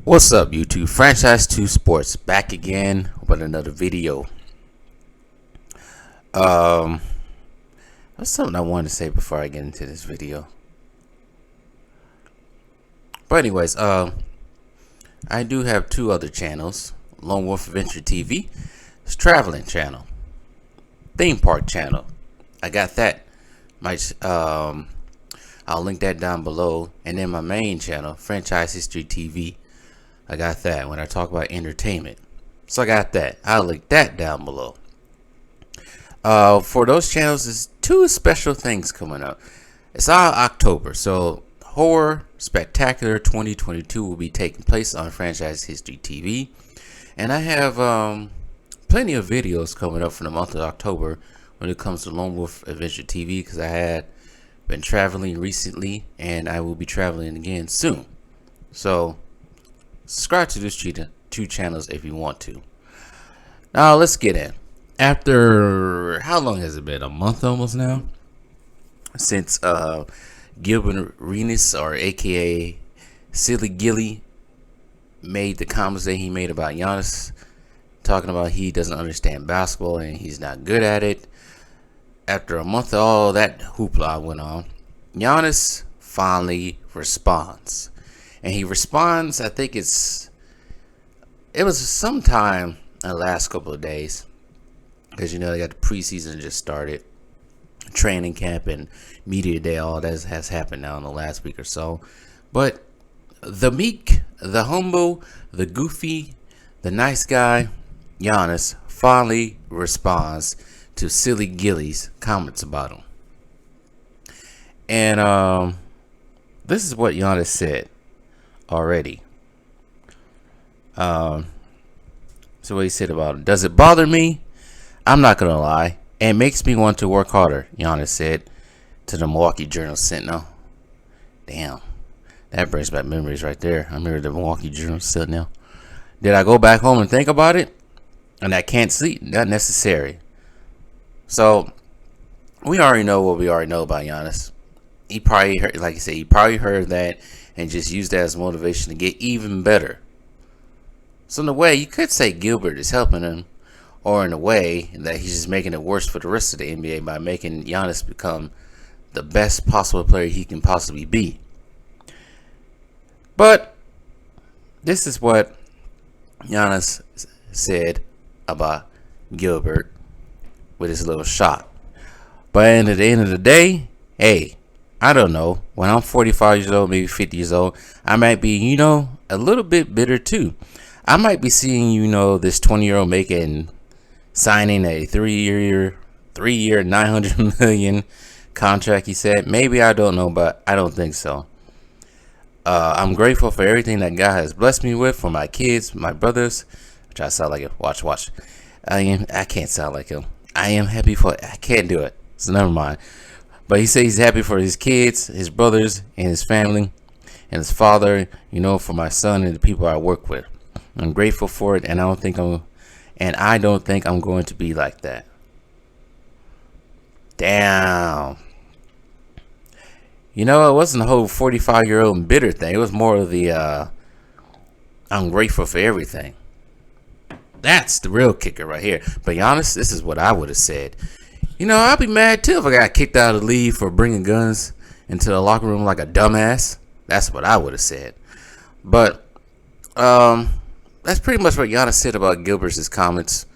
What's up, YouTube? Franchise 2 Sports back again with another video. Um, That's something I wanted to say before I get into this video. But anyways, I do have two other channels: Lone Wolf Adventure TV, it's traveling channel, theme park channel. I got that. I'll link that down below, and then my main channel, Franchise History TV. I got that when I talk about entertainment. So I got that. I'll link that down below. For those channels, there's two special things coming up. It's all October, so Horror Spectacular 2022 will be taking place on Franchise History TV. And I have plenty of videos coming up for the month of October when it comes to Lone Wolf Adventure TV, because I had been traveling recently and I will be traveling again soon. So subscribe to these two channels if you want to. Now let's get in. After how long has it been? A month almost now since Gilbert Arenas, or aka Silly Gilly, made the comments that he made about Giannis, talking about he doesn't understand basketball and he's not good at it. After a month of all that hoopla went on, Giannis finally responds. And he responds, I think it was sometime in the last couple of days, because you know they got the preseason just started, training camp and media day, all that has happened now in the last week or so. But the meek, the humble, the goofy, the nice guy, Giannis, finally responds to Silly Gilly's comments about him. And this is what Giannis said already. So what he said about him: does it bother me? I'm not gonna lie. It makes me want to work harder, Giannis said to the Milwaukee Journal-Sentinel. Damn, that brings back memories right there. I remember the Milwaukee Journal-Sentinel. Did I go back home and think about it? And I can't sleep. Not necessary. So we already know what we already know about Giannis. He probably heard, like I said, he probably heard that and just used that as motivation to get even better. So in a way, you could say Gilbert is helping him, or in a way that he's just making it worse for the rest of the NBA by making Giannis become the best possible player he can possibly be. But this is what Giannis said about Gilbert with his little shot. But at the end of the day, hey, I don't know. When I'm 45 years old, maybe 50 years old, I might be, a little bit bitter too. I might be seeing, this 20-year-old signing a three-year, $900 million contract, he said. Maybe, I don't know, but I don't think so. I'm grateful for everything that God has blessed me with, for my kids, my brothers. I try to sound like it. Watch. I can't sound like him. I am happy for it. I can't do it. So never mind. But he says he's happy for his kids, his brothers, and his family, and his father, for my son and the people I work with. I'm grateful for it, and I don't think I'm going to be like that. Damn. It wasn't the whole 45-year-old bitter thing. It was more of the I'm grateful for everything. That's the real kicker right here. But Giannis, this is what I would have said. I'd be mad too if I got kicked out of the league for bringing guns into the locker room like a dumbass. That's what I would have said. But that's pretty much what Giannis said about Gilbert's comments.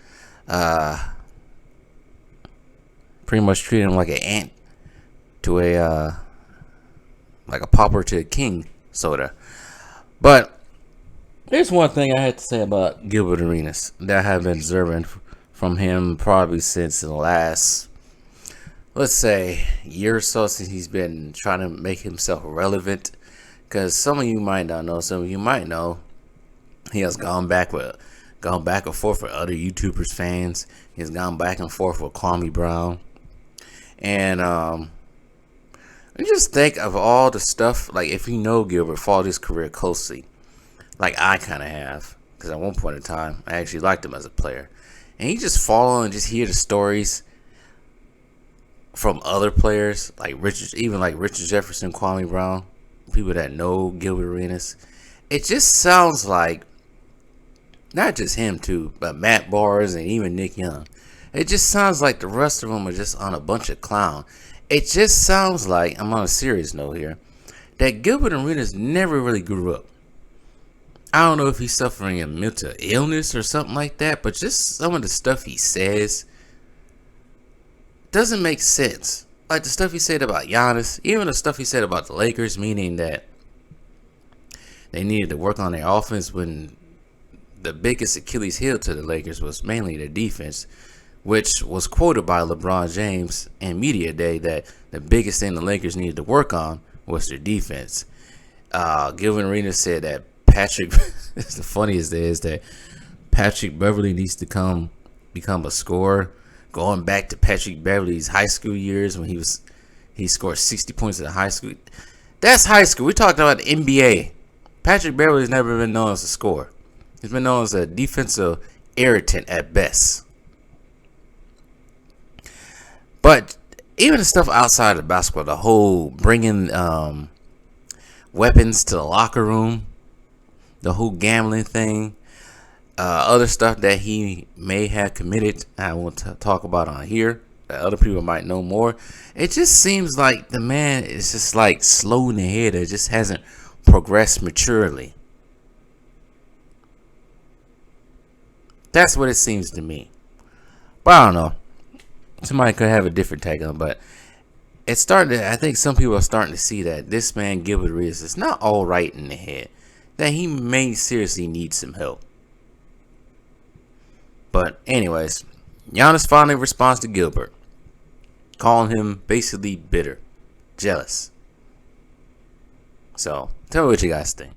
Pretty much treated him like an ant to like a pauper to a king, sorta. But there's one thing I had to say about Gilbert Arenas that I have been observing from him probably since the last, let's say, year or so, since he's been trying to make himself relevant. Because some of you might not know, some of you might know, he has gone back and forth with other YouTubers fans. He's gone back and forth with Kwame Brown. And I just think of all the stuff, like if you know Gilbert, followed his career closely, like I kind of have, because at one point in time I actually liked him as a player, and you just follow and just hear the stories from other players like Richard Jefferson, Kwame Brown, people that know Gilbert Arenas, It just sounds like, not just him too, but Matt Barnes and even Nick Young. It just sounds like the rest of them are just on a bunch of clown. It just sounds like, I'm on a serious note here, that Gilbert Arenas never really grew up. I don't know if he's suffering a mental illness or something like that, but just some of the stuff he says doesn't make sense. Like the stuff he said about Giannis, even the stuff he said about the Lakers, meaning that they needed to work on their offense when the biggest Achilles heel to the Lakers was mainly their defense, which was quoted by LeBron James in Media Day that the biggest thing the Lakers needed to work on was their defense. Gilbert Arenas said that Patrick, the funniest is that Patrick Beverley needs to become a scorer. Going back to Patrick Beverley's high school years when he scored 60 points in high school. That's high school. We talked about the NBA. Patrick Beverley's never been known as a scorer. He's been known as a defensive irritant at best. But even the stuff outside of basketball, the whole bringing weapons to the locker room, the whole gambling thing, other stuff that he may have committed, I won't talk about on here, that other people might know more. It just seems like the man is just like slow in the head. It just hasn't progressed maturely. That's what it seems to me. But I don't know. Somebody could have a different take on it, but it's starting to, I think some people are starting to see that this man Gilbert Arenas is not all right in the head. That he may seriously need some help. But anyways, Giannis finally responds to Gilbert, calling him basically bitter, jealous. So tell me what you guys think.